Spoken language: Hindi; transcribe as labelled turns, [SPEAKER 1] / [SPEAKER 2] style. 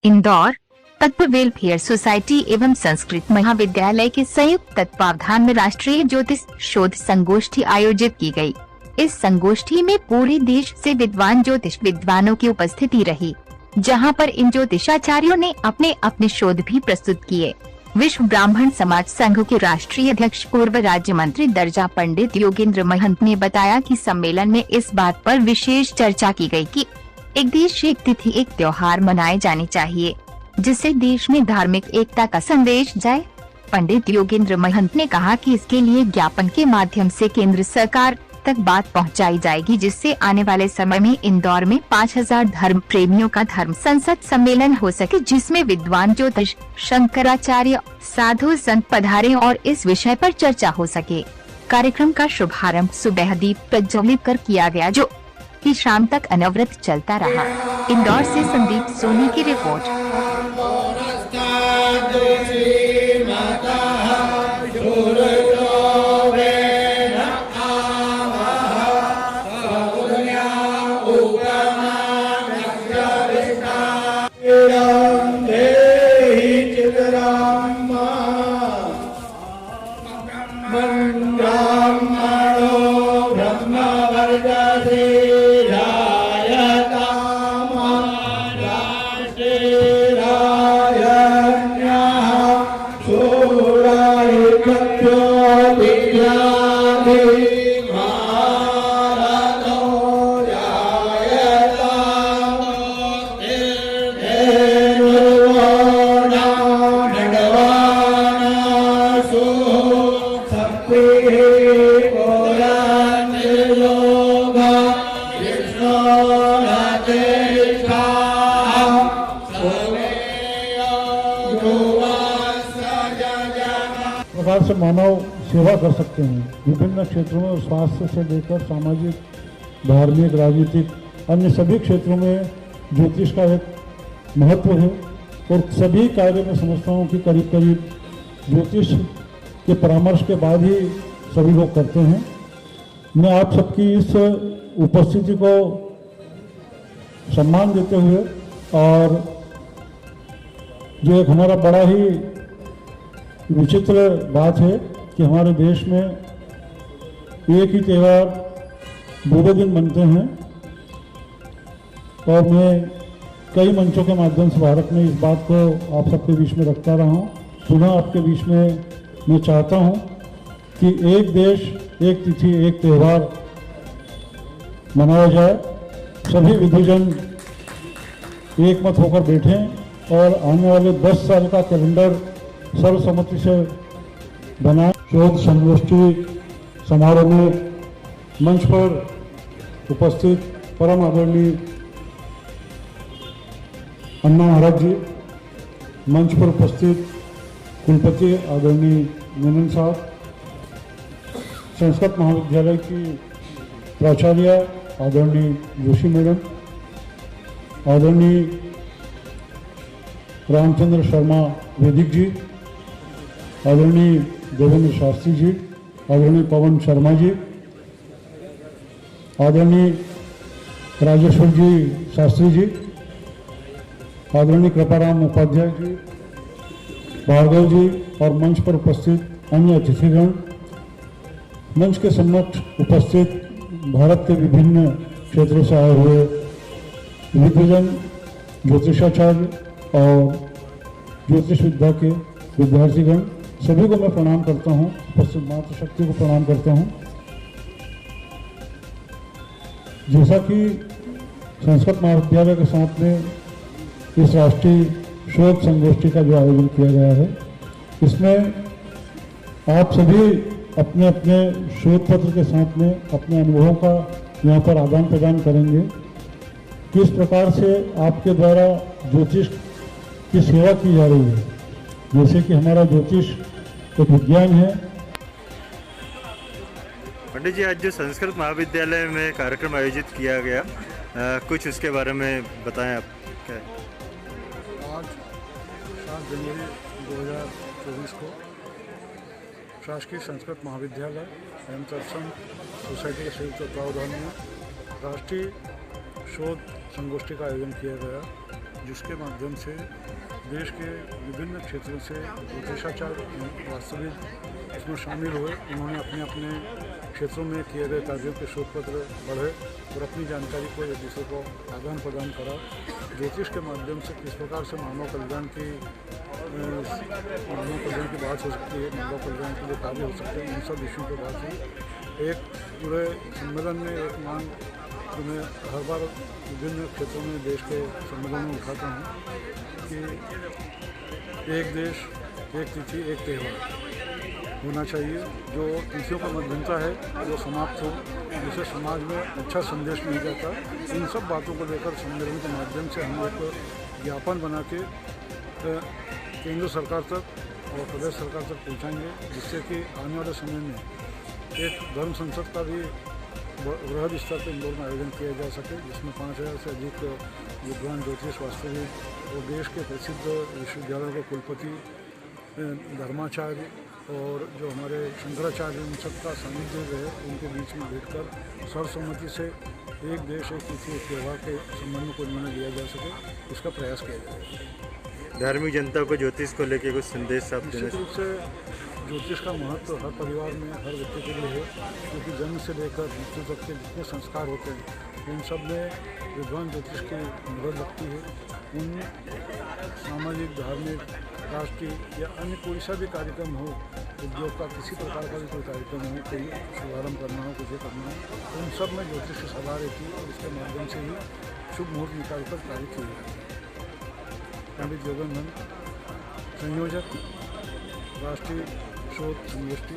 [SPEAKER 1] इंदौर तत्व वेलफेयर सोसाइटी एवं संस्कृत महाविद्यालय के संयुक्त तत्वावधान में राष्ट्रीय ज्योतिष शोध संगोष्ठी आयोजित की गई। इस संगोष्ठी में पूरे देश से विद्वान ज्योतिष विद्वानों की उपस्थिति रही, जहां पर इन ज्योतिषाचार्यों ने अपने अपने शोध भी प्रस्तुत किए। विश्व ब्राह्मण समाज संघ के राष्ट्रीय अध्यक्ष पूर्व राज्य मंत्री दर्जा पंडित योगेंद्र महंत ने बताया कि सम्मेलन में इस बात पर विशेष चर्चा की गई कि एक देश एक तिथि एक त्योहार मनाए जाने चाहिए, जिससे देश में धार्मिक एकता का संदेश जाए। पंडित योगेंद्र महंत ने कहा कि इसके लिए ज्ञापन के माध्यम से केंद्र सरकार तक बात पहुंचाई जाएगी, जिससे आने वाले समय में इंदौर में 5000 धर्म प्रेमियों का धर्म संसद सम्मेलन हो सके, जिसमें विद्वान ज्योतिष शंकराचार्य साधु संत पधारे और इस विषय पर चर्चा हो सके। कार्यक्रम का शुभारंभ सुबह दीप प्रज्वलित कर किया गया, जो कि शाम तक अनवरत चलता रहा। इंदौर से संदीप सोनी की रिपोर्ट।
[SPEAKER 2] प्रकार से मानव सेवा कर सकते हैं। विभिन्न क्षेत्रों में स्वास्थ्य से लेकर सामाजिक, धार्मिक, राजनीतिक, अन्य सभी क्षेत्रों में ज्योतिष का एक महत्व है और सभी कार्य में समझता हूँ कि करीब करीब ज्योतिष के परामर्श के बाद ही सभी लोग करते हैं। मैं आप सबकी इस उपस्थिति को सम्मान देते हुए और जो एक हमारा बड़ा ही विचित्र बात है कि हमारे देश में एक ही त्यौहार दो दिन बनते हैं और मैं कई मंचों के माध्यम से भारत में इस बात को आप सबके बीच में रखता रहा हूँ। पुनः आपके बीच में मैं चाहता हूँ कि एक देश एक तिथि एक त्यौहार मनाया जाए, सभी विद्वजन एक मत होकर बैठें और आने वाले 10 साल का कैलेंडर सर्वसम्मति से बना। शोध संगोष्ठी समारोह में मंच पर उपस्थित परम आदरणीय अन्ना महाराज जी, मंच पर उपस्थित कुलपति आदरणीय मेनन साहब, संस्कृत महाविद्यालय की प्राचार्य आदरणीय जोशी मैडम, आदरणीय रामचंद्र शर्मा वैदिक जी, आदरणीय देवेंद्र शास्त्री जी, आदरणीय पवन शर्मा जी, आदरणीय राजेश्वर जी शास्त्री जी, आदरणीय कृपाराम उपाध्याय जी, भार्गव जी और मंच पर उपस्थित अन्य अतिथिगण, मंच के सम्मुख उपस्थित भारत के विभिन्न क्षेत्रों से आए हुए विद्वजन, ज्योतिषाचार्य और ज्योतिष विद्या के विद्यार्थीगण, सभी को मैं प्रणाम करता हूँ। उपस्थित मातृशक्ति को प्रणाम करता हूँ। जैसा कि संस्कृत महाविद्यालय के साथ में इस राष्ट्रीय शोध संगोष्ठी का जो आयोजन किया गया है, इसमें आप सभी अपने अपने शोध पत्र के साथ में अपने अनुभवों का यहाँ पर आदान प्रदान करेंगे। किस प्रकार से आपके द्वारा ज्योतिष की सेवा की जा रही है, जैसे कि हमारा ज्योतिष एक विज्ञान है।
[SPEAKER 3] पंडित जी, आज जो संस्कृत महाविद्यालय में कार्यक्रम आयोजित किया गया, कुछ उसके बारे में बताएं आप। क्या
[SPEAKER 4] आज 7 जनवरी 2024 को शासकीय संस्कृत महाविद्यालय एवं तत्सम सोसाइटी के संयुक्त तत्वावधान में राष्ट्रीय शोध संगोष्ठी का आयोजन किया गया, जिसके माध्यम से देश के विभिन्न क्षेत्रों से ज्योतिषाचार्य वास्तविक इसमें शामिल हुए। उन्होंने अपने अपने क्षेत्रों में किए गए कार्यों के शोध पत्र पढ़े और अपनी जानकारी को एक दूसरे को आदान प्रदान करा। ज्योतिष के माध्यम से किस प्रकार से मानव कल्याण की बात हो सकती है, मानव कल्याण के लिए कार्य हो सकते हैं, इन सब विषयों पर बात हुई। एक पूरे सम्मेलन में एक मांग जो मैं हर बार विभिन्न क्षेत्रों में देश के सम्मेलन में उठाता हूँ कि एक देश एक तिथि एक त्यौहार होना चाहिए। जो तिथियों का मत बनता है वो समाप्त हो, जिससे समाज में अच्छा संदेश मिल जाता। इन सब बातों को लेकर सम्मेलन के माध्यम से हम एक ज्ञापन बना के केंद्र सरकार तक और प्रदेश सरकार तक पहुँचाएंगे, जिससे कि आने वाले समय में एक धर्म संसद का भी वृहद स्तर पर इंदौर में आयोजन किया जा सके, जिसमें 5000 से अधिक विद्वान ज्योतिष वास्तविक और देश के प्रसिद्ध विश्वविद्यालयों के कुलपति, धर्माचार्य और जो हमारे शंकराचार्य उन सबका सानिध्य रहे, उनके बीच में बैठकर सर्वसम्मति से एक देश एक तिथि एक त्यौहार के संबंध को निर्णय लिया जा सके, इसका प्रयास किया जाए।
[SPEAKER 3] धार्मिक जनता को ज्योतिष को लेकर कुछ संदेश आप देना?
[SPEAKER 4] निश्चित रूप से ज्योतिष का महत्व हर परिवार में हर व्यक्ति के लिए है, क्योंकि जन्म से लेकर मृत्यु तक के जितने संस्कार होते हैं इन सब में विद्वान ज्योतिष की मदद लगती है। उन सामाजिक, धार्मिक, राष्ट्रीय या अन्य कोई सा भी कार्यक्रम हो, उद्योग का किसी प्रकार का भी कोई कार्यक्रम हो, कोई शुभारंभ करना हो, कुछ करना हो, तो उन सब में ज्योतिष की सलाह रहती है और इसके माध्यम से ही शुभ मुहूर्त निकालकर कार्य किए जाते हैं। पंडित योगेंद्र संयोजक, राष्ट्रीय शोध संगोष्ठी।